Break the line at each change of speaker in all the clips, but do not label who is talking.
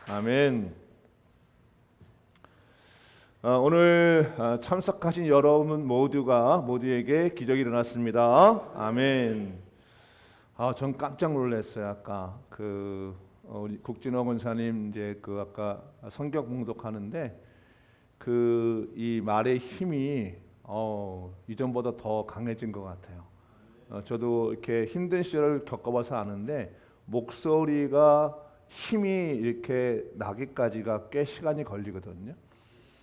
아멘. 오늘 참석하신 여러분 모두에게 기적이 일어났습니다. 아멘. 전 깜짝 놀랐어요. 아까 우리 국진호 권사님 아까 성경 봉독하는데 이 말의 힘이 이전보다 더 강해진 것 같아요. 저도 이렇게 힘든 시절을 겪어봐서 아는데 목소리가 힘이 이렇게 나기까지가 꽤 시간이 걸리거든요.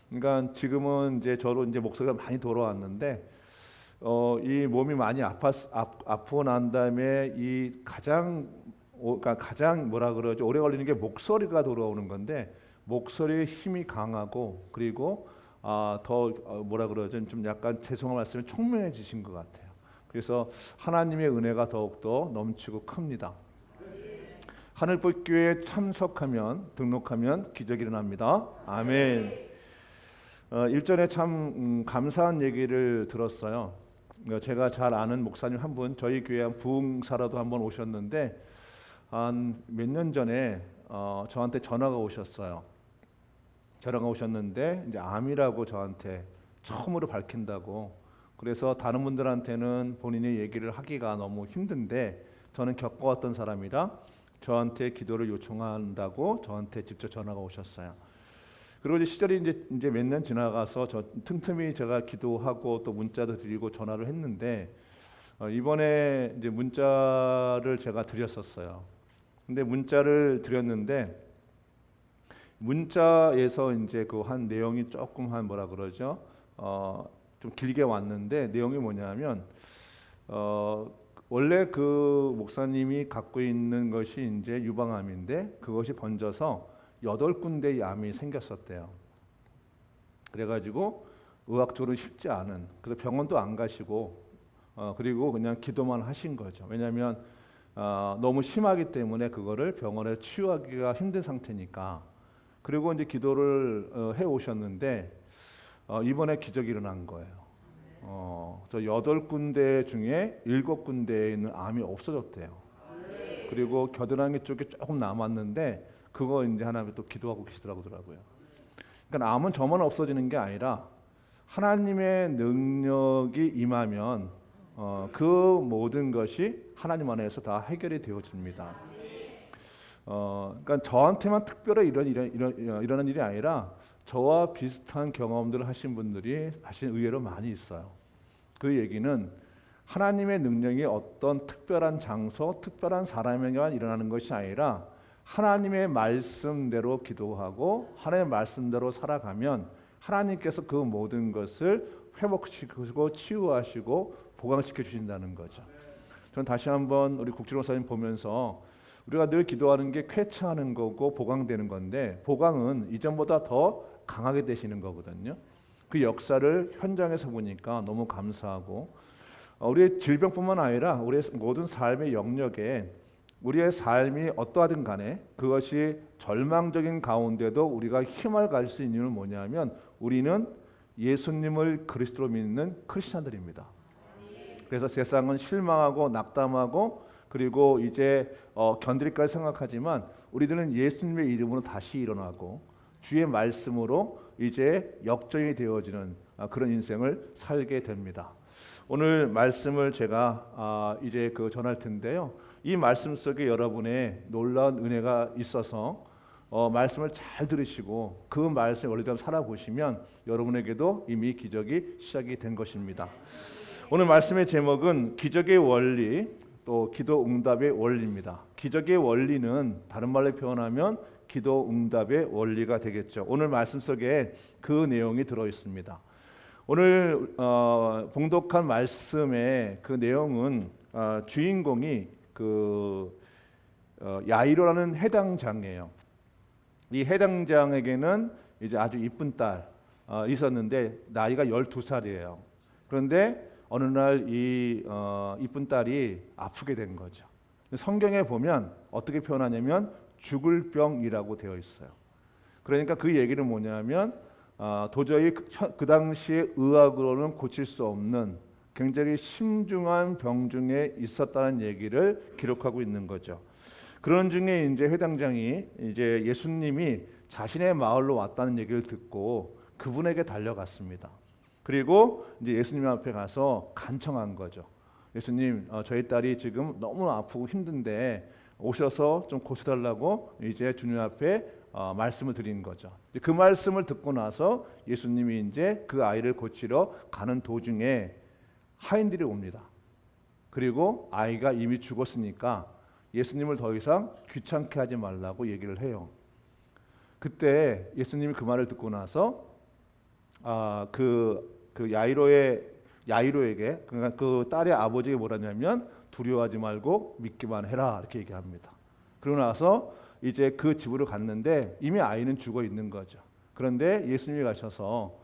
그러니까 지금은 저로 목소리가 많이 돌아왔는데 이 몸이 많이 아프고 난 다음에 가장 뭐라 그러죠? 오래 걸리는 게 목소리가 돌아오는 건데 목소리의 힘이 강하고 그리고 더 뭐라 그러죠? 좀 약간 죄송한 말씀에 총명해지신 것 같아요. 그래서 하나님의 은혜가 더욱더 넘치고 큽니다. 하늘빛교회에 등록하면 기적이 일어납니다. 아멘. 일전에 참 감사한 얘기를 들었어요. 제가 잘 아는 목사님 한 분, 저희 교회 부흥사라도 한번 오셨는데 한 몇 년 전에 저한테 전화가 오셨어요. 전화가 오셨는데 암이라고 저한테 처음으로 밝힌다고. 그래서 다른 분들한테는 본인의 얘기를 하기가 너무 힘든데 저는 겪어왔던 사람이라 저한테 기도를 요청한다고 저한테 직접 전화가 오셨어요. 그리고 시절이 이제 몇 년 지나가서 틈틈이 제가 기도하고 또 문자도 드리고 전화를 했는데 이번에 문자를 제가 드렸었어요. 근데 문자를 드렸는데 문자에서 한 내용이 조금 뭐라 그러죠? 좀 길게 왔는데 내용이 뭐냐면 원래 그 목사님이 갖고 있는 것이 유방암인데 그것이 번져서 8군데의 암이 생겼었대요. 그래가지고 의학적으로 쉽지 않은, 그래서 병원도 안 가시고 그리고 그냥 기도만 하신 거죠. 왜냐하면 너무 심하기 때문에 그거를 병원에 치유하기가 힘든 상태니까. 그리고 기도를 해 오셨는데 이번에 기적이 일어난 거예요. 저 8군데 중에 7군데에 있는 암이 없어졌대요. 그리고 겨드랑이 쪽에 조금 남았는데 그거 하나님 또 기도하고 계시더라고요. 그러니까 암은 저만 없어지는 게 아니라 하나님의 능력이 임하면 그 모든 것이 하나님 안에서 다 해결이 되어집니다. 그러니까 저한테만 특별히 일어난 일이 아니라 저와 비슷한 경험들을 하신 분들이 사실 의외로 많이 있어요. 그 얘기는 하나님의 능력이 어떤 특별한 장소, 특별한 사람에게만 일어나는 것이 아니라 하나님의 말씀대로 기도하고 하나님의 말씀대로 살아가면 하나님께서 그 모든 것을 회복시키고 치유하시고 보강시켜 주신다는 거죠. 저는 다시 한번 우리 국진호 목사님 보면서 우리가 늘 기도하는 게 쾌차하는 거고 보강되는 건데 보강은 이전보다 더 강하게 되시는 거거든요. 그 역사를 현장에서 보니까 너무 감사하고 우리의 질병뿐만 아니라 우리의 모든 삶의 영역에 우리의 삶이 어떠하든 간에 그것이 절망적인 가운데도 우리가 힘을 가질 수 있는 이유는 뭐냐면 우리는 예수님을 그리스도로 믿는 크리스찬들입니다. 그래서 세상은 실망하고 낙담하고 그리고 견딜까 생각하지만 우리들은 예수님의 이름으로 다시 일어나고 주의 말씀으로 역전이 되어지는 그런 인생을 살게 됩니다. 오늘 말씀을 제가 전할 텐데요. 이 말씀 속에 여러분의 놀라운 은혜가 있어서 말씀을 잘 들으시고 그 말씀의 원리대로 살아보시면 여러분에게도 이미 기적이 시작이 된 것입니다. 오늘 말씀의 제목은 기적의 원리 또 기도 응답의 원리입니다. 기적의 원리는 다른 말로 표현하면 기도 응답의 원리가 되겠죠. 오늘 말씀 속에 그 내용이 들어 있습니다. 오늘 봉독한 말씀의 그 내용은 주인공이 야이로라는 해당장이에요. 이 해당장에게는 아주 이쁜 딸 있었는데 나이가 12살이에요. 그런데 어느 날 이 이쁜 딸이 아프게 된 거죠. 성경에 보면 어떻게 표현하냐면 죽을 병이라고 되어 있어요. 그러니까 그 얘기는 뭐냐면 도저히 그 당시에 의학으로는 고칠 수 없는 굉장히 심중한 병 중에 있었다는 얘기를 기록하고 있는 거죠. 그런 중에 이제 회당장이 이제 예수님이 자신의 마을로 왔다는 얘기를 듣고 그분에게 달려갔습니다. 그리고 이제 예수님 앞에 가서 간청한 거죠. 예수님, 저희 딸이 지금 너무 아프고 힘든데 오셔서 좀 고쳐달라고 이제 주님 앞에 말씀을 드린 거죠. 그 말씀을 듣고 나서 예수님이 이제 그 아이를 고치러 가는 도중에 하인들이 옵니다. 그리고 아이가 이미 죽었으니까 예수님을 더 이상 귀찮게 하지 말라고 얘기를 해요. 그때 예수님이 그 말을 듣고 나서 그 야이로에게, 그러니까 그 딸의 아버지에게 뭐라냐면 두려워하지 말고 믿기만 해라 이렇게 얘기합니다. 그러고 나서 이제 그 집으로 갔는데 이미 아이는 죽어 있는 거죠. 그런데 예수님이 가셔서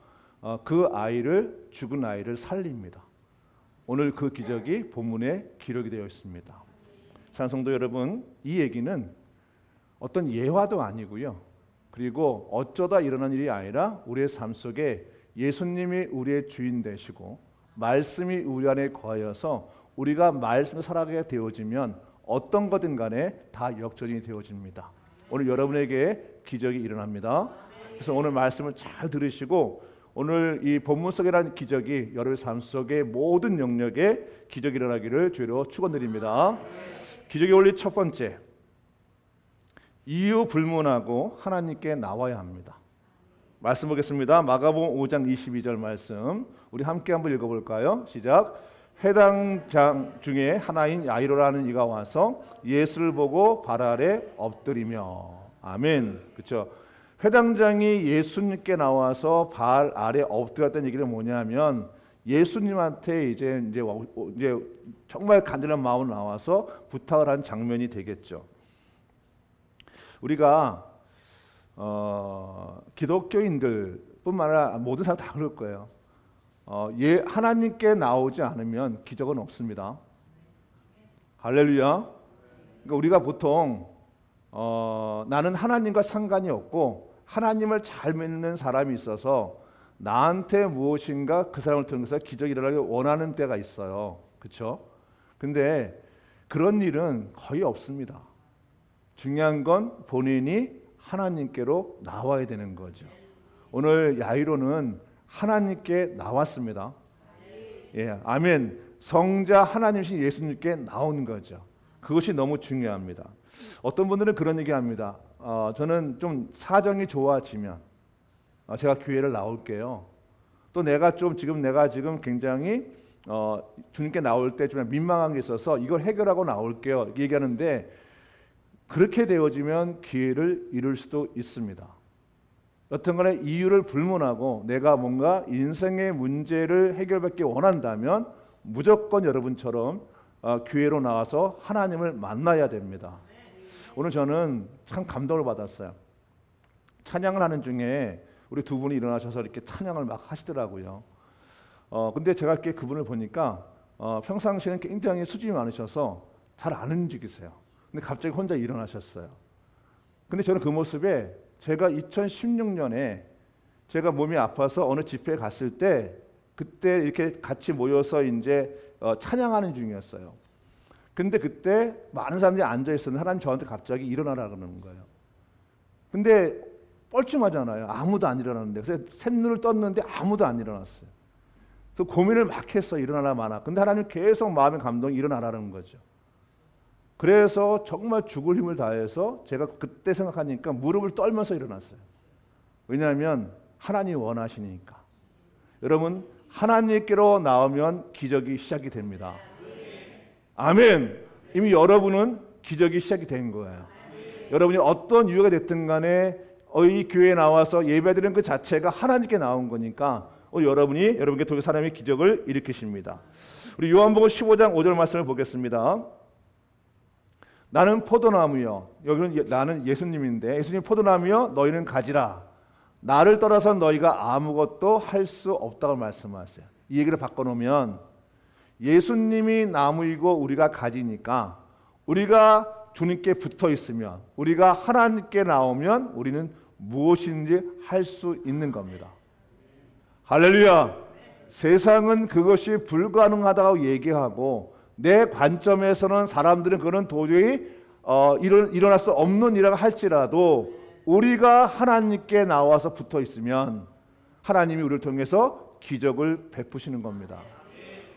그 아이를, 죽은 아이를 살립니다. 오늘 그 기적이 본문에 기록이 되어 있습니다. 사랑하는 성도 여러분, 이 얘기는 어떤 예화도 아니고요. 그리고 어쩌다 일어난 일이 아니라 우리의 삶 속에 예수님이 우리의 주인 되시고 말씀이 우리 안에 거하여서 우리가 말씀을 살아가게 되어지면 어떤 것든 간에 다 역전이 되어집니다. 오늘 여러분에게 기적이 일어납니다. 그래서 오늘 말씀을 잘 들으시고 오늘 이 본문 속이라는 기적이 여러분의 삶 속의 모든 영역에 기적이 일어나기를 주로 축원드립니다. 기적의 원리 첫 번째, 이유 불문하고 하나님께 나와야 합니다. 말씀 보겠습니다. 마가복음 5장 22절 말씀 우리 함께 한번 읽어볼까요? 시작. 회당장 중에 하나인 야이로라는 이가 와서 예수를 보고 발 아래 엎드리며. 아멘. 그렇죠. 회당장이 예수님께 나와서 발 아래 엎드렸다는 얘기는 뭐냐면 예수님한테 이제 정말 간절한 마음으로 나와서 부탁을 한 장면이 되겠죠. 우리가 기독교인들뿐만 아니라 모든 사람 다 그럴 거예요. 하나님께 나오지 않으면 기적은 없습니다. 할렐루야. 그러니까 우리가 보통 나는 하나님과 상관이 없고 하나님을 잘 믿는 사람이 있어서 나한테 무엇인가 그 사람을 통해서 기적이 일어나길 원하는 때가 있어요. 그렇죠? 근데 그런 일은 거의 없습니다. 중요한 건 본인이 하나님께로 나와야 되는 거죠. 오늘 야이로는 하나님께 나왔습니다. 예, 아멘. 성자 하나님이신 예수님께 나오는 거죠. 그것이 너무 중요합니다. 어떤 분들은 그런 얘기합니다. 저는 좀 사정이 좋아지면 제가 교회를 나올게요. 또 내가 지금 굉장히 주님께 나올 때 좀 민망한 게 있어서 이걸 해결하고 나올게요. 얘기하는데 그렇게 되어지면 기회를 잃을 수도 있습니다. 여튼 간에 이유를 불문하고 내가 뭔가 인생의 문제를 해결받기 원한다면 무조건 여러분처럼 교회로 나와서 하나님을 만나야 됩니다. 오늘 저는 참 감동을 받았어요. 찬양을 하는 중에 우리 두 분이 일어나셔서 이렇게 찬양을 막 하시더라고요. 근데 제가 이렇게 그분을 보니까 평상시에는 굉장히 수준이 많으셔서 잘 안 움직이세요. 근데 갑자기 혼자 일어나셨어요. 근데 저는 그 모습에 제가 2016년에 제가 몸이 아파서 어느 집회에 갔을 때 그때 이렇게 같이 모여서 이제 찬양하는 중이었어요. 근데 그때 많은 사람들이 앉아 있었는데 하나님 저한테 갑자기 일어나라 그러는 거예요. 근데 뻘쭘하잖아요. 아무도 안 일어나는데. 그래서 샛눈을 떴는데 아무도 안 일어났어요. 그래서 고민을 막 했어. 일어나라 마나. 근데 하나님 계속 마음의 감동이 일어나라는 거죠. 그래서 정말 죽을 힘을 다해서 제가 그때 생각하니까 무릎을 떨면서 일어났어요. 왜냐하면 하나님이 원하시니까. 여러분 하나님께로 나오면 기적이 시작이 됩니다. 아멘. 이미 여러분은 기적이 시작이 된 거예요. 여러분이 어떤 이유가 됐든 간에 이 교회에 나와서 예배드리는 그 자체가 하나님께 나온 거니까 여러분께 통해 사람의 기적을 일으키십니다. 우리 요한복음 15장 5절 말씀을 보겠습니다. 나는 포도나무여. 여기는 나는 예수님인데 예수님 포도나무여 너희는 가지라. 나를 떠나서 너희가 아무것도 할 수 없다고 말씀하세요. 이 얘기를 바꿔놓으면 예수님이 나무이고 우리가 가지니까 우리가 주님께 붙어 있으면 우리가 하나님께 나오면 우리는 무엇인지 할 수 있는 겁니다. 할렐루야. 세상은 그것이 불가능하다고 얘기하고 내 관점에서는 사람들은 그건 도저히 일어날 수 없는 일이라고 할지라도 우리가 하나님께 나와서 붙어 있으면 하나님이 우리를 통해서 기적을 베푸시는 겁니다.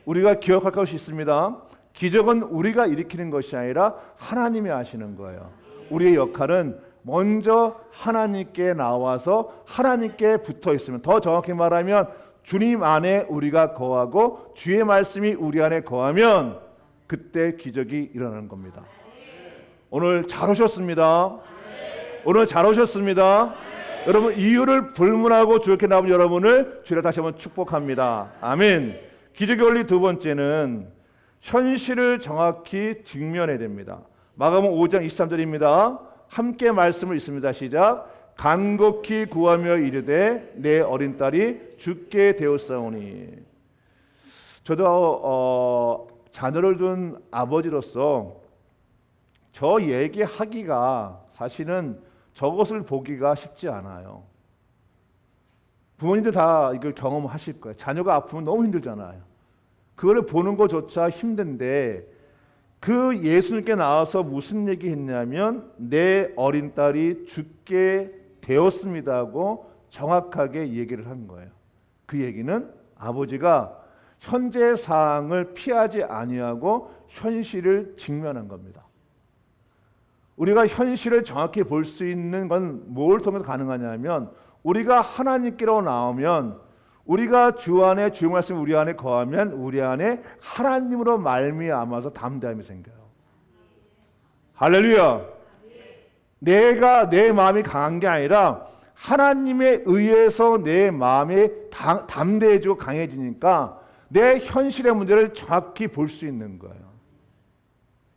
우리가 기억할 것이 있습니다. 기적은 우리가 일으키는 것이 아니라 하나님이 하시는 거예요. 우리의 역할은 먼저 하나님께 나와서 하나님께 붙어 있으면, 더 정확히 말하면 주님 안에 우리가 거하고 주의 말씀이 우리 안에 거하면 그때 기적이 일어나는 겁니다. 오늘 잘 오셨습니다. 오늘 잘 오셨습니다. 여러분, 이유를 불문하고 주께 나온 여러분을 주로 다시 한번 축복합니다. 아멘. 기적의 원리 두 번째는 현실을 정확히 직면해야 됩니다. 마가복음 5장 23절입니다. 함께 말씀을 읽습니다. 시작. 간곡히 구하며 이르되 내 어린 딸이 죽게 되었사오니. 저도 자녀를 둔 아버지로서 저 얘기하기가 사실은 저것을 보기가 쉽지 않아요. 부모님들 다 이걸 경험하실 거예요. 자녀가 아프면 너무 힘들잖아요. 그거를 보는 것조차 힘든데 그 예수님께 나와서 무슨 얘기했냐면 내 어린 딸이 죽게 되었습니다 하고 정확하게 얘기를 한 거예요. 그 얘기는 아버지가 현재 상황을 피하지 아니하고 현실을 직면한 겁니다. 우리가 현실을 정확히 볼 수 있는 건 뭘 통해서 가능하냐면 우리가 하나님께로 나오면, 우리가 주 안에 주의 말씀이 우리 안에 거하면 우리 안에 하나님으로 말미암아서 담대함이 생겨요. 할렐루야. 내가 내 마음이 강한 게 아니라 하나님에 의해서 내 마음이 담대해지고 강해지니까 내 현실의 문제를 정확히 볼 수 있는 거예요.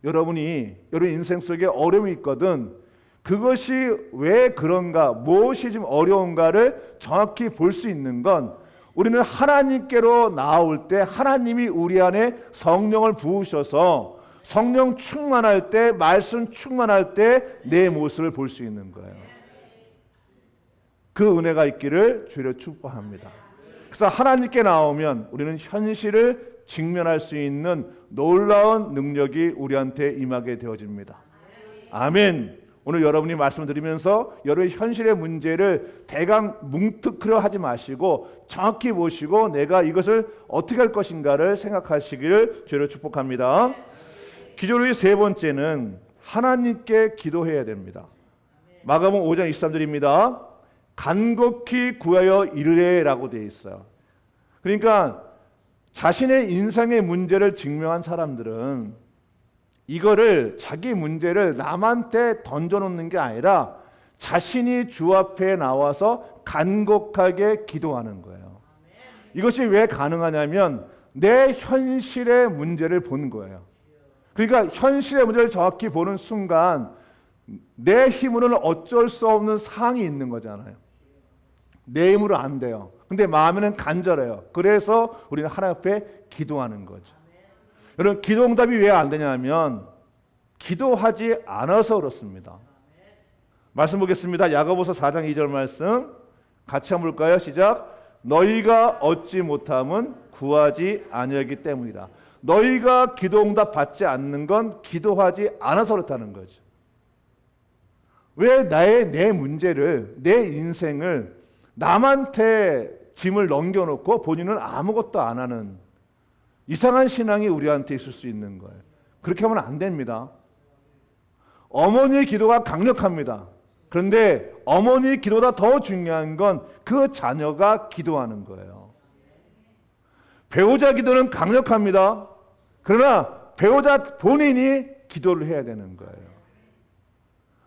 여러분 인생 속에 어려움이 있거든. 그것이 왜 그런가, 무엇이 좀 어려운가를 정확히 볼 수 있는 건 우리는 하나님께로 나올 때 하나님이 우리 안에 성령을 부으셔서 성령 충만할 때, 말씀 충만할 때 내 모습을 볼 수 있는 거예요. 그 은혜가 있기를 주로 축복합니다. 그래서 하나님께 나오면 우리는 현실을 직면할 수 있는 놀라운 능력이 우리한테 임하게 되어집니다. 아멘. 오늘 여러분이 말씀을 드리면서 여러분의 현실의 문제를 대강 뭉툭하려 하지 마시고 정확히 보시고 내가 이것을 어떻게 할 것인가를 생각하시기를 주로 축복합니다. 기도의 세 번째는 하나님께 기도해야 됩니다. 마가복음 5장 23절입니다. 간곡히 구하여 이르래라고 되어 있어요. 그러니까 자신의 인생의 문제를 직면한 사람들은 이거를, 자기 문제를 남한테 던져놓는 게 아니라 자신이 주 앞에 나와서 간곡하게 기도하는 거예요. 이것이 왜 가능하냐면 내 현실의 문제를 본 거예요. 그러니까 현실의 문제를 정확히 보는 순간 내 힘으로는 어쩔 수 없는 상황이 있는 거잖아요. 내 힘으로 안 돼요. 근데 마음에는 간절해요. 그래서 우리는 하나님 앞에 기도하는 거죠. 여러분, 기도 응답이 왜 안 되냐면 기도하지 않아서 그렇습니다. 말씀 보겠습니다. 야고보서 4장 2절 말씀 같이 한번 볼까요? 시작. 너희가 얻지 못함은 구하지 아니하기 때문이다. 너희가 기도 응답 받지 않는 건 기도하지 않아서 그렇다는 거죠. 왜 내 문제를, 내 인생을 남한테 짐을 넘겨놓고 본인은 아무것도 안 하는 이상한 신앙이 우리한테 있을 수 있는 거예요. 그렇게 하면 안 됩니다. 어머니의 기도가 강력합니다. 그런데 어머니의 기도보다 더 중요한 건 그 자녀가 기도하는 거예요. 배우자 기도는 강력합니다. 그러나 배우자 본인이 기도를 해야 되는 거예요.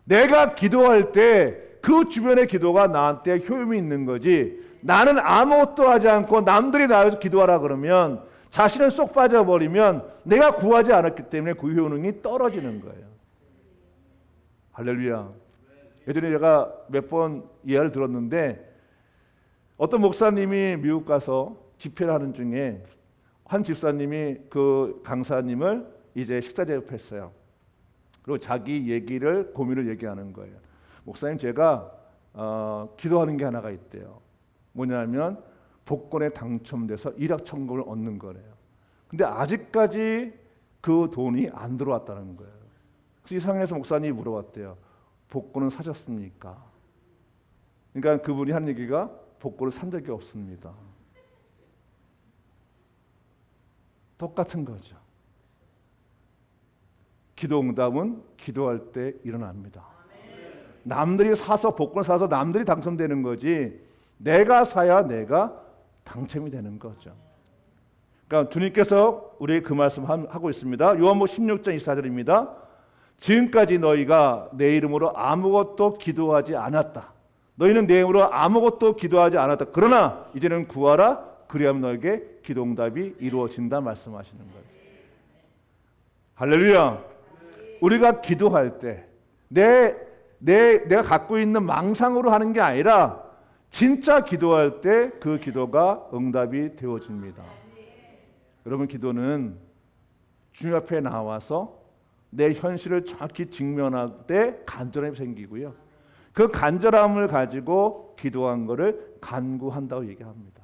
내가 기도할 때 그 주변의 기도가 나한테 효용이 있는 거지, 나는 아무것도 하지 않고 남들이 나와서 기도하라 그러면 자신은 쏙 빠져버리면 내가 구하지 않았기 때문에 그 효능이 떨어지는 거예요. 할렐루야. 예전에 제가 몇 번 예화를 들었는데 어떤 목사님이 미국 가서 집회를 하는 중에 한 집사님이 그 강사님을 이제 식사 대접했어요. 그리고 자기 얘기를, 고민을 얘기하는 거예요. 목사님, 제가 기도하는 게 하나가 있대요. 뭐냐면 복권에 당첨돼서 일확천금을 얻는 거래요. 근데 아직까지 그 돈이 안 들어왔다는 거예요. 그래서 이상해서 목사님이 물어봤대요. 복권은 사셨습니까? 그러니까 그분이 한 얘기가 복권을 산 적이 없습니다. 똑같은 거죠. 기도 응답은 기도할 때 일어납니다. 남들이 사서 복권을 사서 남들이 당첨되는 거지 내가 사야 내가 당첨이 되는 거죠. 그러니까 주님께서 우리에게 그 말씀 하고 있습니다. 요한복음 16장 24절입니다. 지금까지 너희가 내 이름으로 아무것도 기도하지 않았다. 너희는 내 이름으로 아무것도 기도하지 않았다. 그러나 이제는 구하라. 그리하면 너에게 기도 응답이 이루어진다 말씀하시는 거예요. 할렐루야. 우리가 기도할 때 내가 갖고 있는 망상으로 하는 게 아니라 진짜 기도할 때 그 기도가 응답이 되어집니다. 여러분 기도는 주님 앞에 나와서 내 현실을 정확히 직면할 때 간절함이 생기고요. 그 간절함을 가지고 기도한 것을 간구한다고 얘기합니다.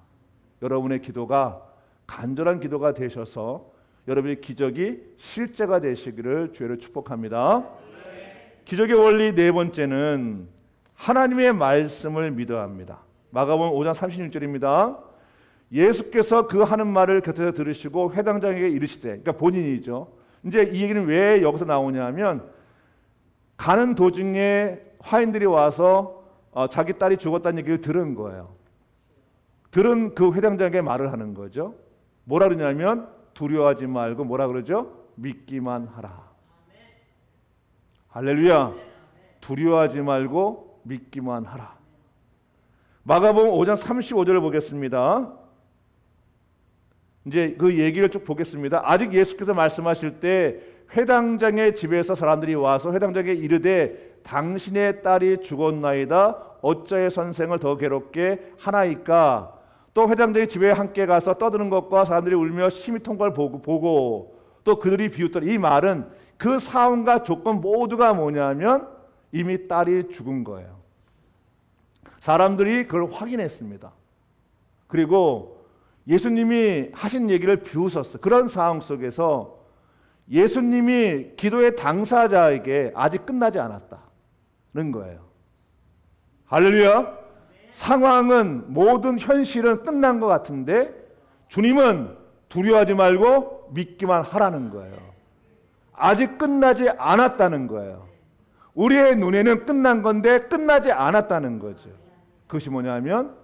여러분의 기도가 간절한 기도가 되셔서 여러분의 기적이 실제가 되시기를 주의를 축복합니다. 기적의 원리 네 번째는 하나님의 말씀을 믿어야 합니다. 마가복음 5장 36절입니다. 예수께서 그 하는 말을 곁에서 들으시고 회당장에게 이르시되, 그러니까 본인이죠. 이제 이 얘기는 왜 여기서 나오냐면 가는 도중에 화인들이 와서 자기 딸이 죽었다는 얘기를 들은 거예요. 들은 그 회당장에게 말을 하는 거죠. 뭐라 그러냐면 두려워하지 말고 뭐라 그러죠? 믿기만 하라. 할렐루야. 두려워하지 말고 믿기만 하라. 마가복음 5장 35절을 보겠습니다. 이제 그 얘기를 쭉 보겠습니다. 아직 예수께서 말씀하실 때 회당장의 집에서 사람들이 와서 회당장에게 이르되 당신의 딸이 죽었나이다. 어찌하여 선생을 더 괴롭게 하나이까. 또 회당장의 집에 함께 가서 떠드는 것과 사람들이 울며 심히 통과를 보고 또 그들이 비웃더라. 이 말은 그 사원과 조건 모두가 뭐냐면 이미 딸이 죽은 거예요. 사람들이 그걸 확인했습니다. 그리고 예수님이 하신 얘기를 비웃었어요. 그런 상황 속에서 예수님이 기도의 당사자에게 아직 끝나지 않았다는 거예요. 할렐루야. 상황은 모든 현실은 끝난 것 같은데 주님은 두려워하지 말고 믿기만 하라는 거예요. 아직 끝나지 않았다는 거예요. 우리의 눈에는 끝난 건데 끝나지 않았다는 거죠. 그것이 뭐냐면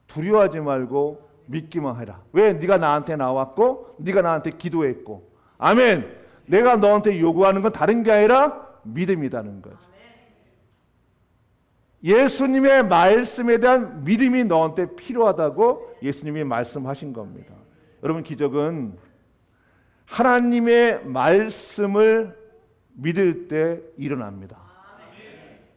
두려워하지 말고 믿기만 해라. 왜? 네가 나한테 나왔고 네가 나한테 기도했고 아멘. 내가 너한테 요구하는 건 다른 게 아니라 믿음이라는 거죠. 예수님의 말씀에 대한 믿음이 너한테 필요하다고 예수님이 말씀하신 겁니다. 여러분 기적은 하나님의 말씀을 믿을 때 일어납니다.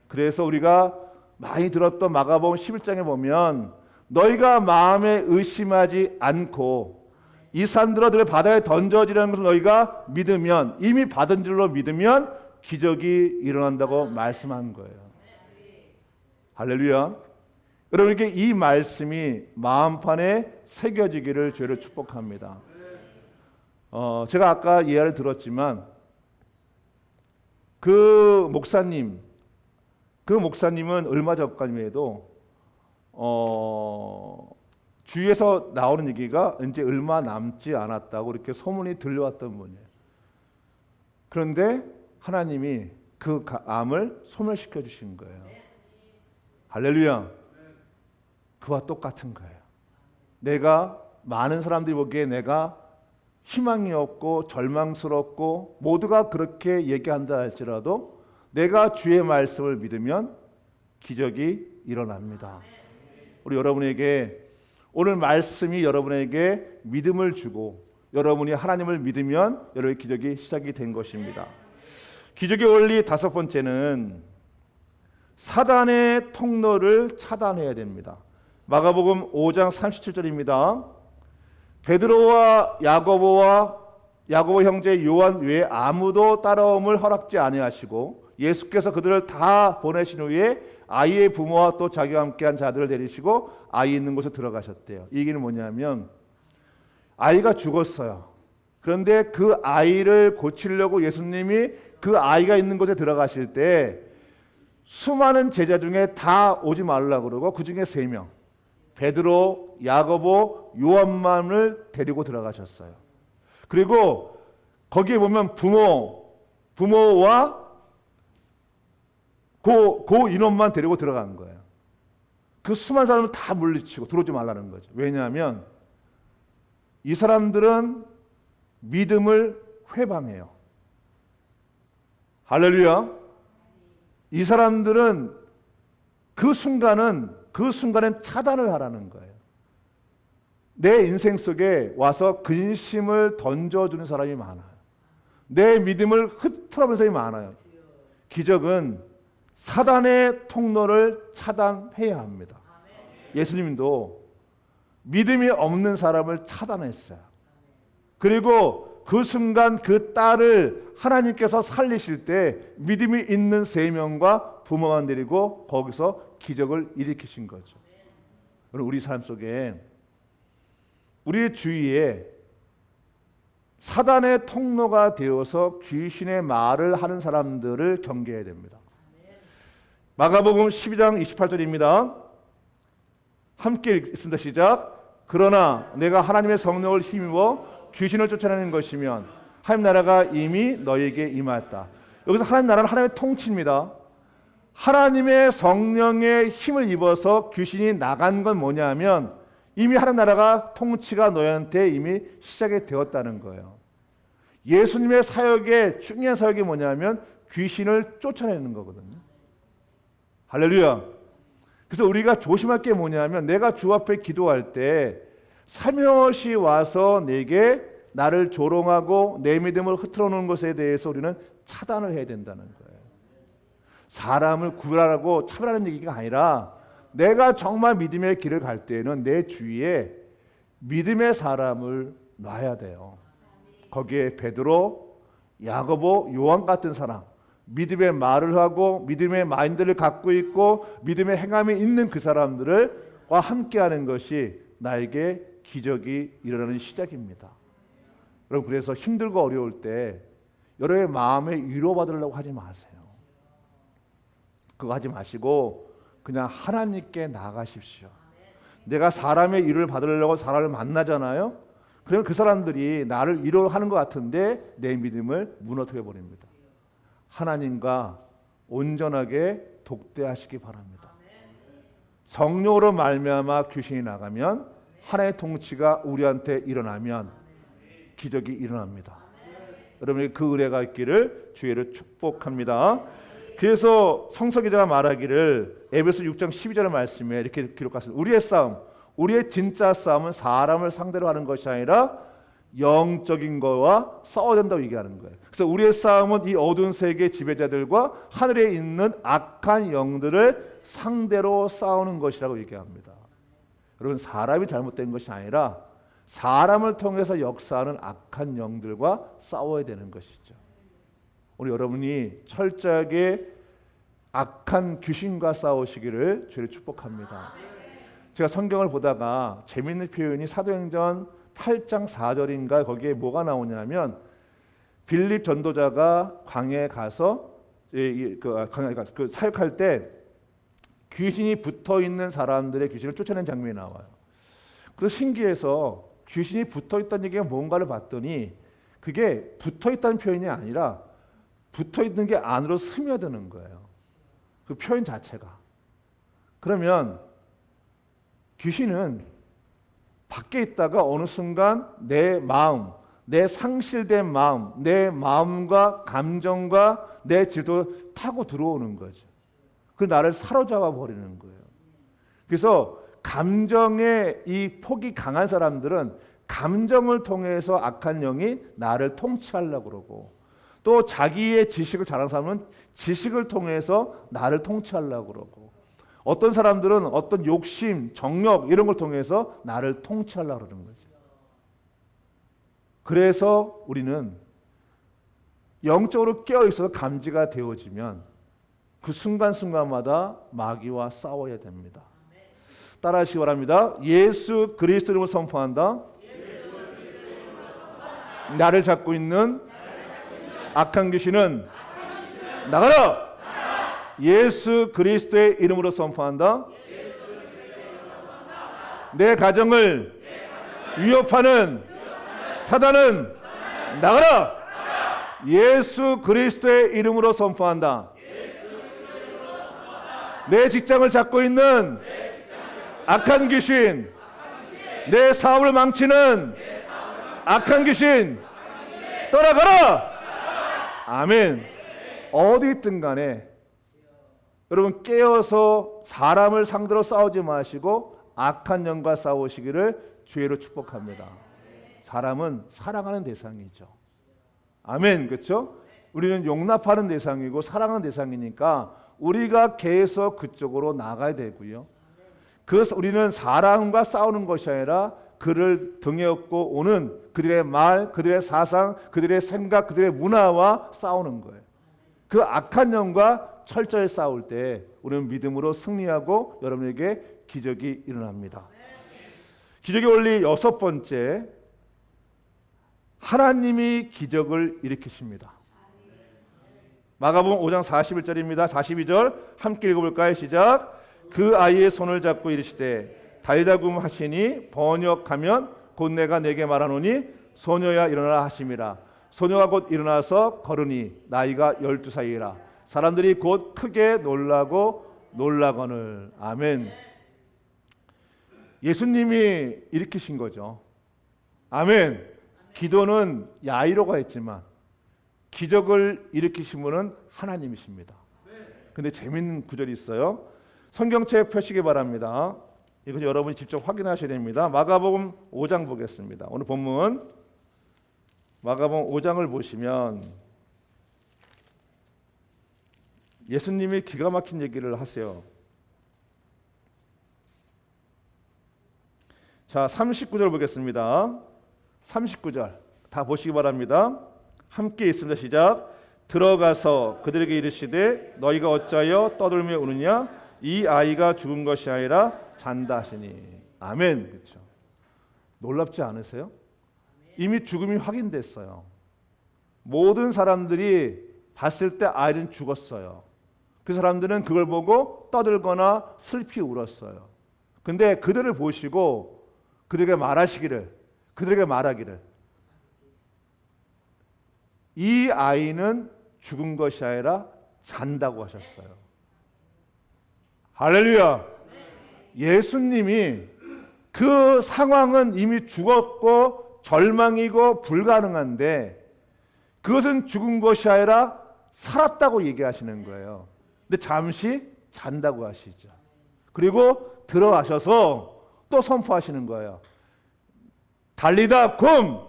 그래서 우리가 많이 들었던 마가복음 11장에 보면 너희가 마음에 의심하지 않고 이 산들어 들어 바다에 던져지라는 것을 너희가 믿으면 이미 받은 줄로 믿으면 기적이 일어난다고 말씀한 거예요. 할렐루야. 여러분께 이 말씀이 마음판에 새겨지기를 주를 축복합니다. 제가 아까 예화를 들었지만 그 목사님은 얼마 전까지에도 주위에서 나오는 얘기가 이제 얼마 남지 않았다고 이렇게 소문이 들려왔던 분이에요. 그런데 하나님이 그 암을 소멸시켜 주신 거예요. 할렐루야. 그와 똑같은 거예요. 내가 많은 사람들이 보기에 내가 희망이 없고 절망스럽고 모두가 그렇게 얘기한다 할지라도 내가 주의 말씀을 믿으면 기적이 일어납니다. 우리 여러분에게 오늘 말씀이 여러분에게 믿음을 주고 여러분이 하나님을 믿으면 여러분의 기적이 시작이 된 것입니다. 기적의 원리 다섯 번째는 사단의 통로를 차단해야 됩니다. 마가복음 5장 37절입니다. 베드로와 야고보 형제 요한 외에 아무도 따라옴을 허락지 아니하시고 예수께서 그들을 다 보내신 후에 아이의 부모와 또 자기와 함께한 자들을 데리시고 아이 있는 곳에 들어가셨대요. 이 얘기는 뭐냐면 아이가 죽었어요. 그런데 그 아이를 고치려고 예수님이 그 아이가 있는 곳에 들어가실 때 수많은 제자 중에 다 오지 말라고 그러고 그 중에 3명 베드로, 야고보, 요한만을 데리고 들어가셨어요. 그리고 거기에 보면 부모와 그 인원만 데리고 들어간 거예요. 그 수많은 사람을 다 물리치고 들어오지 말라는 거죠. 왜냐하면 이 사람들은 믿음을 회방해요. 할렐루야. 이 사람들은 그 순간엔 차단을 하라는 거예요. 내 인생 속에 와서 근심을 던져주는 사람이 많아요. 내 믿음을 흐트러보는 사람이 많아요. 기적은 사단의 통로를 차단해야 합니다. 예수님도 믿음이 없는 사람을 차단했어요. 그리고 그 순간 그 딸을 하나님께서 살리실 때 믿음이 있는 3명과 부모만 데리고 거기서 기적을 일으키신 거죠. 우리 삶 속에 우리의 주위에 사단의 통로가 되어서 귀신의 말을 하는 사람들을 경계해야 됩니다. 마가복음 12장 28절입니다. 함께 읽습니다. 시작. 그러나 내가 하나님의 성령을 힘입어 귀신을 쫓아내는 것이면 하나님 나라가 이미 너에게 임하였다. 여기서 하나님 나라는 하나님의 통치입니다. 하나님의 성령의 힘을 입어서 귀신이 나간 건 뭐냐면 이미 하나님 나라가 통치가 너희한테 이미 시작이 되었다는 거예요. 예수님의 사역의 중요한 사역이 뭐냐면 귀신을 쫓아내는 거거든요. 할렐루야. 그래서 우리가 조심할 게 뭐냐면 내가 주 앞에 기도할 때 살며시 와서 내게 나를 조롱하고 내 믿음을 흐트러 놓은 것에 대해서 우리는 차단을 해야 된다는 거예요. 사람을 구별하라고 차별하는 얘기가 아니라 내가 정말 믿음의 길을 갈 때에는 내 주위에 믿음의 사람을 놔야 돼요. 거기에 베드로, 야고보, 요한 같은 사람, 믿음의 말을 하고 믿음의 마인드를 갖고 있고 믿음의 행함이 있는 그 사람들과 함께하는 것이 나에게 기적이 일어나는 시작입니다. 여러분, 그래서 힘들고 어려울 때 여러분의 마음에 위로받으려고 하지 마세요. 그거 하지 마시고 그냥 하나님께 나가십시오. 내가 사람의 위로를 받으려고 사람을 만나잖아요. 그러면 그 사람들이 나를 위로하는 것 같은데 내 믿음을 무너뜨려 버립니다. 하나님과 온전하게 독대하시기 바랍니다. 성령으로 말미암아 귀신이 나가면 하나님의 통치가 우리한테 일어나면 기적이 일어납니다. 여러분이 그 은혜가 있기를 주의를 축복합니다. 그래서 성서 기자가 말하기를 에베소 6장 12절의 말씀에 이렇게 기록하습니다. 우리의 싸움, 우리의 진짜 싸움은 사람을 상대로 하는 것이 아니라 영적인 거와 싸워야 된다고 얘기하는 거예요. 그래서 우리의 싸움은 이 어두운 세계 지배자들과 하늘에 있는 악한 영들을 상대로 싸우는 것이라고 얘기합니다. 여러분, 사람이 잘못된 것이 아니라 사람을 통해서 역사하는 악한 영들과 싸워야 되는 것이죠. 오늘 여러분이 철저하게 악한 귀신과 싸우시기를 주를 축복합니다. 제가 성경을 보다가 재미있는 표현이 사도행전 8장 4절인가 거기에 뭐가 나오냐면 빌립 전도자가 광야에 가서 사역할 때 귀신이 붙어있는 사람들의 귀신을 쫓아낸 장면이 나와요. 그래서 신기해서 귀신이 붙어있다는 얘기가 뭔가를 봤더니 그게 붙어있다는 표현이 아니라 붙어있는 게 안으로 스며드는 거예요. 그 표현 자체가. 그러면 귀신은 밖에 있다가 어느 순간 내 마음, 내 상실된 마음, 내 마음과 감정과 내 질도 타고 들어오는 거죠. 그 나를 사로잡아 버리는 거예요. 그래서 감정의 이 폭이 강한 사람들은 감정을 통해서 악한 영이 나를 통치하려고 그러고 또 자기의 지식을 잘하는 사람은 지식을 통해서 나를 통치하려고 그러고 어떤 사람들은 어떤 욕심, 정욕 이런 걸 통해서 나를 통치하려고 그러는 거죠. 그래서 우리는 영적으로 깨어있어서 감지가 되어지면 그 순간순간마다 마귀와 싸워야 됩니다. 따라하시기 바랍니다. 예수 그리스도 이름으로 선포한다. 나를 잡고 있는 악한 귀신은 나가라. 예수 그리스도의 이름으로 선포한다. 내 가정을 위협하는 사단은 나가라. 예수 그리스도의 이름으로 선포한다. 내 직장을 잡고 있는 악한 귀신, 내 사업을 망치는 악한 귀신 떠나가라. 아멘. 어디 있든 간에 여러분 깨어서 사람을 상대로 싸우지 마시고 악한 영과 싸우시기를 주의로 축복합니다. 사람은 사랑하는 대상이죠. 아멘. 그렇죠? 우리는 용납하는 대상이고 사랑하는 대상이니까 우리가 계속 그쪽으로 나가야 되고요. 그래서 우리는 사람과 싸우는 것이 아니라 그를 등에 업고 오는 그들의 말, 그들의 사상, 그들의 생각, 그들의 문화와 싸우는 거예요. 그 악한 영과 철저히 싸울 때 우리는 믿음으로 승리하고 여러분에게 기적이 일어납니다. 기적의 원리 6번째, 하나님이 기적을 일으키십니다. 마가복음 5장 41절입니다. 42절 함께 읽어볼까요? 시작. 그 아이의 손을 잡고 이르시되 달다굼 하시니 번역하면 곧 내가 내게 말하노니 소녀야 일어나라 하심이라. 소녀가 곧 일어나서 걸으니 나이가 12살이라. 사람들이 곧 크게 놀라거늘. 아멘. 예수님이 일으키신 거죠. 아멘. 기도는 야이로가 했지만 기적을 일으키신 분은 하나님이십니다. 근데 재밌는 구절이 있어요. 성경책 펴시기 바랍니다. 이것을 여러분이 직접 확인하셔야 됩니다. 마가복음 5장 보겠습니다. 오늘 본문 마가복음 5장을 보시면 예수님이 기가 막힌 얘기를 하세요. 자, 39절 보겠습니다. 39절 다 보시기 바랍니다. 함께 있습니다. 시작. 들어가서 그들에게 이르시되 너희가 어찌하여 떠들며 우느냐? 이 아이가 죽은 것이 아니라 잔다 하시니. 아멘. 그렇죠. 놀랍지 않으세요? 이미 죽음이 확인됐어요. 모든 사람들이 봤을 때 아이는 죽었어요. 그 사람들은 그걸 보고 떠들거나 슬피 울었어요. 근데 그들을 보시고 그들에게 말하기를 이 아이는 죽은 것이 아니라 잔다고 하셨어요. 할렐루야. 예수님이 그 상황은 이미 죽었고 절망이고 불가능한데 그것은 죽은 것이 아니라 살았다고 얘기하시는 거예요. 근데 잠시 잔다고 하시죠. 그리고 들어가셔서 또 선포하시는 거예요. 달리다 굼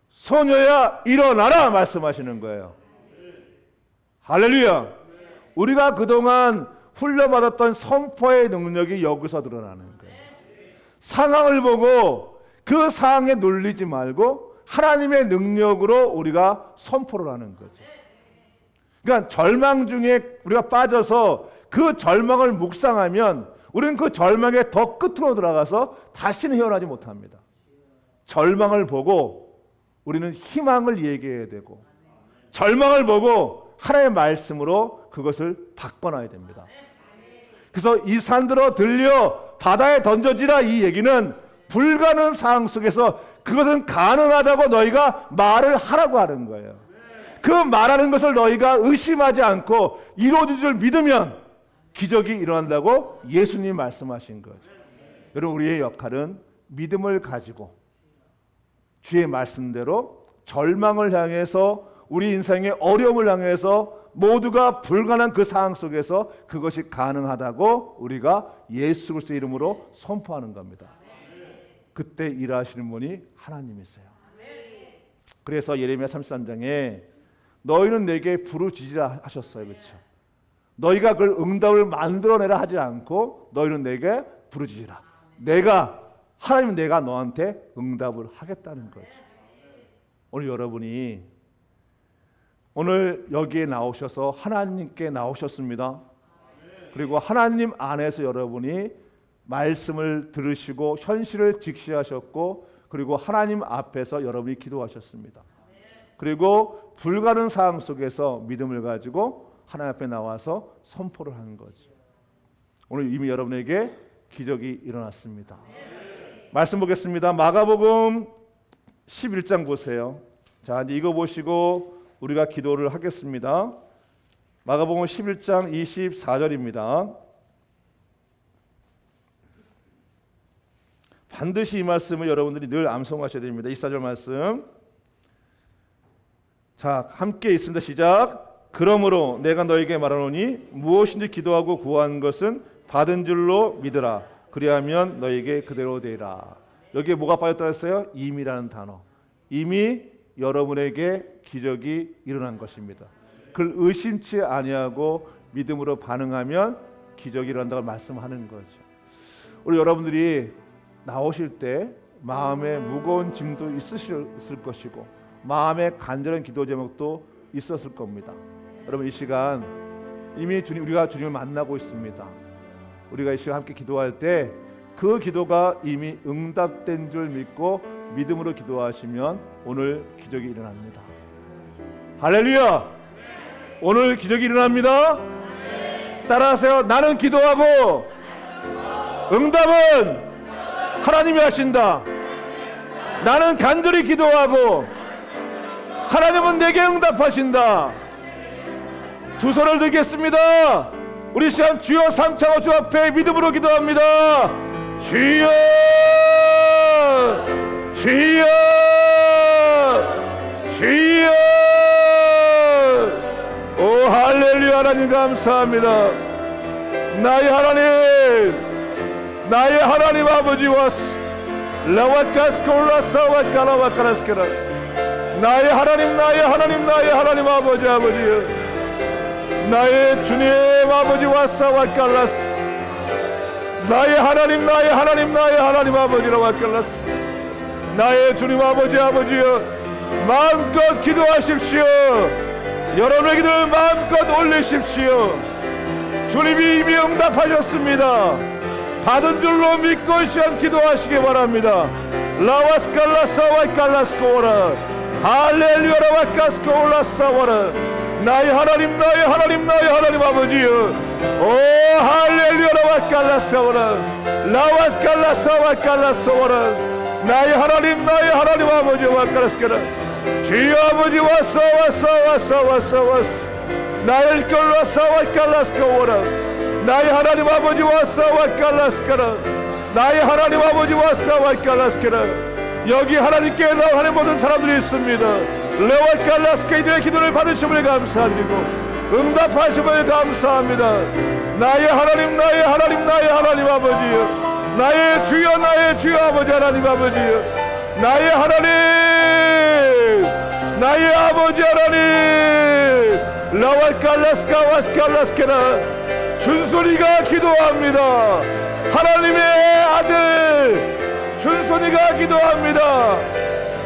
소녀야 일어나라 말씀하시는 거예요. 할렐루야. 우리가 그동안 훈련받았던 선포의 능력이 여기서 드러나는 거예요. 상황을 보고 그 상황에 놀리지 말고 하나님의 능력으로 우리가 선포를 하는 거죠. 그러니까 절망 중에 우리가 빠져서 그 절망을 묵상하면 우리는 그 절망의 더 끝으로 들어가서 다시는 헤어나지 못합니다. 절망을 보고 우리는 희망을 얘기해야 되고 절망을 보고 하나님의 말씀으로 그것을 바꿔놔야 됩니다. 그래서 이 산들어 들려 바다에 던져지라 이 얘기는 불가능한 상황 속에서 그것은 가능하다고 너희가 말을 하라고 하는 거예요. 그 말하는 것을 너희가 의심하지 않고 이루어질 줄 믿으면 기적이 일어난다고 예수님이 말씀하신 거죠. 여러분 우리의 역할은 믿음을 가지고 주의 말씀대로 절망을 향해서 우리 인생의 어려움을 향해서 모두가 불가능한 그 상황 속에서 그것이 가능하다고 우리가 예수 그리스도의 이름으로 선포하는 겁니다. 그때 일하시는 분이 하나님이세요. 그래서 예레미야 33장에 너희는 내게 부르짖으라 하셨어요. 그렇죠? 너희가 그걸 응답을 만들어내라 하지 않고 너희는 내게 부르짖으라. 하나님은 내가 너한테 응답을 하겠다는 거죠. 오늘 여러분이 오늘 여기에 나오셔서 하나님께 나오셨습니다. 그리고 하나님 안에서 여러분이 말씀을 들으시고 현실을 직시하셨고 그리고 하나님 앞에서 여러분이 기도하셨습니다. 그리고 불가능한 상황 속에서 믿음을 가지고 하나님 앞에 나와서 선포를 하는 거죠. 오늘 이미 여러분에게 기적이 일어났습니다. 말씀 보겠습니다. 마가복음 11장 보세요. 자, 이제 이거 보시고 우리가 기도를 하겠습니다. 마가복음 11장 24절입니다. 반드시 이 말씀을 여러분들이 늘 암송하셔야 됩니다. 24절 말씀. 자, 함께 있습니다. 시작. 그러므로 내가 너에게 말하노니 무엇인지 기도하고 구하는 것은 받은 줄로 믿으라. 그리하면 너에게 그대로 되리라. 여기에 뭐가 빠졌다 했어요? 이미라는 단어. 이미 여러분에게 기적이 일어난 것입니다. 그걸 의심치 아니하고 믿음으로 반응하면 기적이 일어난다고 말씀하는 거죠. 우리 여러분들이 나오실 때 마음에 무거운 짐도 있으실 것이고 마음에 간절한 기도 제목도 있었을 겁니다. 여러분 이 시간 이미 우리가 주님을 만나고 있습니다. 우리가 이 시간 함께 기도할 때 그 기도가 이미 응답된 줄 믿고 믿음으로 기도하시면 오늘 기적이 일어납니다. 할렐루야! 오늘 기적이 일어납니다. 따라하세요. 나는 기도하고 응답은 하나님이 하신다. 나는 간절히 기도하고 하나님은 내게 응답하신다. 두 손을 들겠습니다. 우리 시간 주여 삼창호 주 앞에 믿음으로 기도합니다. 주여 주여 주여. 오 할렐루야. 하나님 감사합니다. 나의 하나님, 나의 하나님 아버지와 라와카스콜라사와카라와카라스케라. 나의 하나님, 나의 하나님, 나의 하나님 아버지여, 나의 주님 아버지와 사와칼라스. 나의 하나님, 나의 하나님, 나의 하나님 아버지라 와칼라스. 나의 주님 아버지여, 마음껏 기도하십시오. 여러분의 기도를 마음껏 올리십시오. 주님이 이미 응답하셨습니다. 받은 줄로 믿고 이 시간 기도하시기 바랍니다. 라와스칼라사와칼라스코라. 할렐루야. 라와카스코라사와라. 나의 하나님, 나의 하나님, 나의 하나님 아버지여, 오 할렐루야. 라와칼라사와라. 라와스칼라사와칼라사와라. 나의 하나님, 나의 하나님 아버지여 와칼라스케라. 주여 아버지 왔어. 나의 걸로 왔어. 와칼라스코라. 나의 하나님 아버지 왔어. 와칼라스케라. 나의 하나님 아버지 왔어. 와칼라스케라. 여기 하나님께 나오는 모든 사람들이 있습니다. 레와칼라스케 이들의 기도를 받으심을 감사드리고 응답하심을 감사합니다. 나의 하나님, 나의 하나님, 나의 하나님 아버지여, 나의 주여, 나의 주여 아버지 하나님 아버지여, 나의 하나님, 나의 아버지 하나님. 라와칼라스카 와스칼라스케라. 준손이가 기도합니다. 하나님의 아들 준손이가 기도합니다.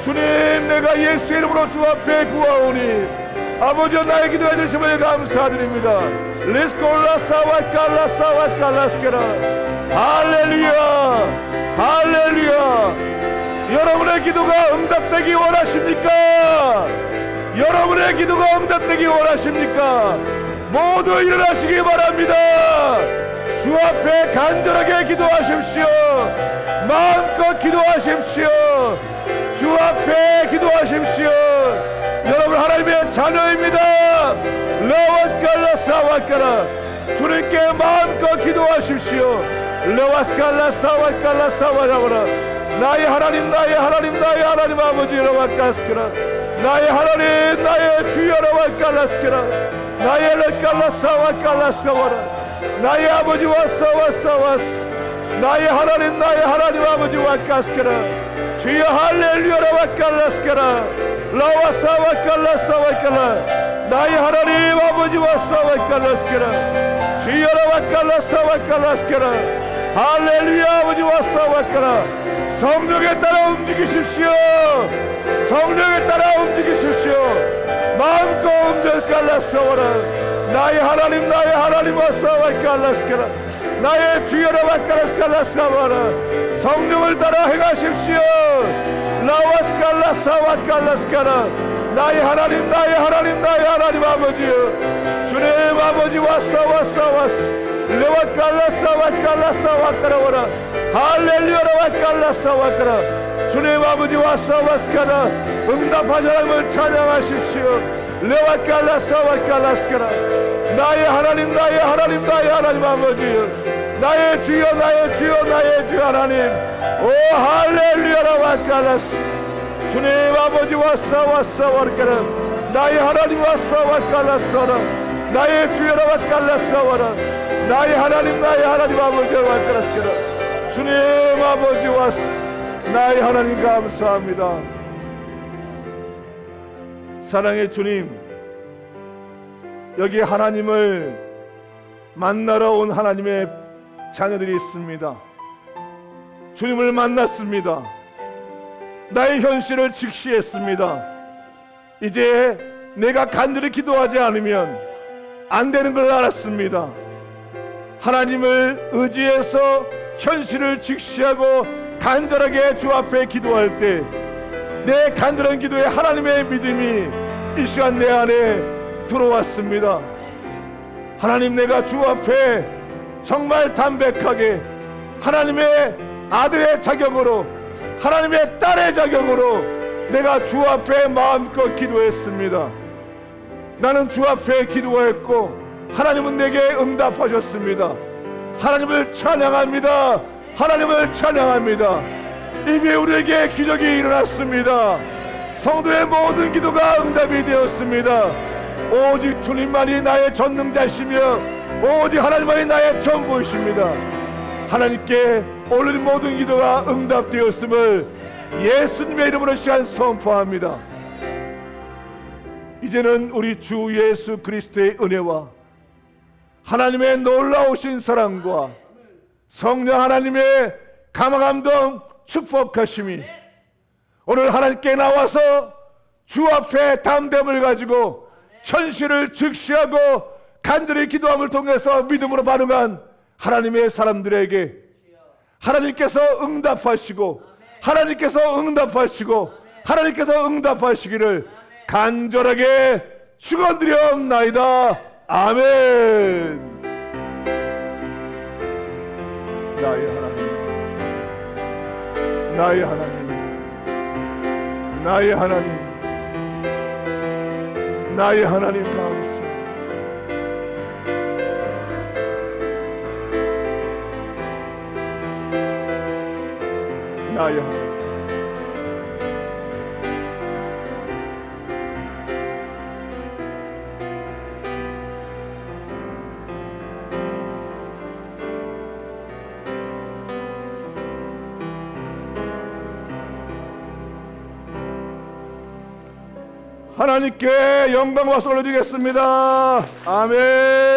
주님, 내가 예수의 이름으로 주 앞에 구하오니 아버지여 나의 기도에 들으심을 감사드립니다. 리스콜라사와칼라사와칼라스케라. 할렐루야. 할렐루야. 여러분의 기도가 응답되기 원하십니까? 여러분의 기도가 응답되기 원하십니까? 모두 일어나시기 바랍니다. 주 앞에 간절하게 기도하십시오. 마음껏 기도하십시오. 주 앞에 기도하십시오. 여러분 하나님의 자녀입니다. 라와스칼라사와칼라. 주님께 마음껏 기도하십시오. 라와스칼라사와칼라사와라와라. 나의 하나님, 나의 하나님, 나의 하나님 아버지 라와칼라스케라. 나의 하나님, 나의 주여 라와칼라스케라. 나의 라칼라사와칼라사와라. 나의 아버지 왔어. 나의 하나님, 나의 하나님 아버지 와칼라스케라. 주여 할렐루야. 라와칼라스케라. 라와사와칼라사와칼라. 나의 하나님 아버지 와사와칼라스케라. 주여 라와칼라사와칼라스케라. 할렐루야. 아버지 와사와칼라. 성령에 따라 움직이십시오. 성령에 따라 움직이십시오. 마음껏 움직갈라사와라. 나의 하나님, 나의 하나님 와사와칼라스케라. 나의 주여라 와칼라스칼라사와라. 성령을 따라 행하십시오. 라와스칼라사와칼라스케라. 나의 하나님, 나의 하나님, 나의 하나님 아버지여, 주님 아버지 왔어 레와깔라사 와깔라사 와까라와라 할렐루야라 와깔라사 와까라. 주님 아버지 왔사와스카라 응답하신 하나님을 찬양하십시오. 레와깔라사 와깔라스카라. 나의 하나님, 나의 하나님, 나의 하나님 아버지여, 나의 주여, 나의 주여, 나의 주 하나님. 오 할렐루야라 와깔라스. 주님 아버지 왔사와까라. 나의 하나님 왔사와깔라사라. 나의 주여라 와깔라사와라. 나의 하나님, 나의 하나님 아버지 와깔라스카라. 주님 아버지 왔어. 나의 하나님 감사합니다. 사랑의 주님, 여기 하나님을 만나러 온 하나님의 자녀들이 있습니다. 주님을 만났습니다. 나의 현실을 직시했습니다. 이제 내가 간절히 기도하지 않으면 안 되는 걸 알았습니다. 하나님을 의지해서 현실을 직시하고 간절하게 주 앞에 기도할 때 내 간절한 기도에 하나님의 믿음이 이 시간 내 안에 들어왔습니다. 하나님, 내가 주 앞에 정말 담백하게 하나님의 아들의 자격으로, 하나님의 딸의 자격으로 내가 주 앞에 마음껏 기도했습니다. 나는 주 앞에 기도했고 하나님은 내게 응답하셨습니다. 하나님을 찬양합니다. 하나님을 찬양합니다. 이미 우리에게 기적이 일어났습니다. 성도의 모든 기도가 응답이 되었습니다. 오직 주님만이 나의 전능자시며 오직 하나님만이 나의 전부이십니다. 하나님께 올린 모든 기도가 응답되었음을 예수님의 이름으로 시간 선포합니다. 이제는 우리 주 예수 그리스도의 은혜와 하나님의 놀라우신 사랑과 성령 하나님의 감화감동 축복하심이 오늘 하나님께 나와서 주 앞에 담대함을 가지고 현실을 직시하고 간절히 기도함을 통해서 믿음으로 반응한 하나님의 사람들에게 하나님께서 응답하시고 하나님께서 응답하시고 하나님께서 응답하시기를 간절하게 축원드리옵나이다. 아멘. 나의 하나님, 나의 하나님, 나의 하나님, 나의 하나님 감사합니다. 나의 하나님, 하나님께 영광과 선을 드리겠습니다. 아멘.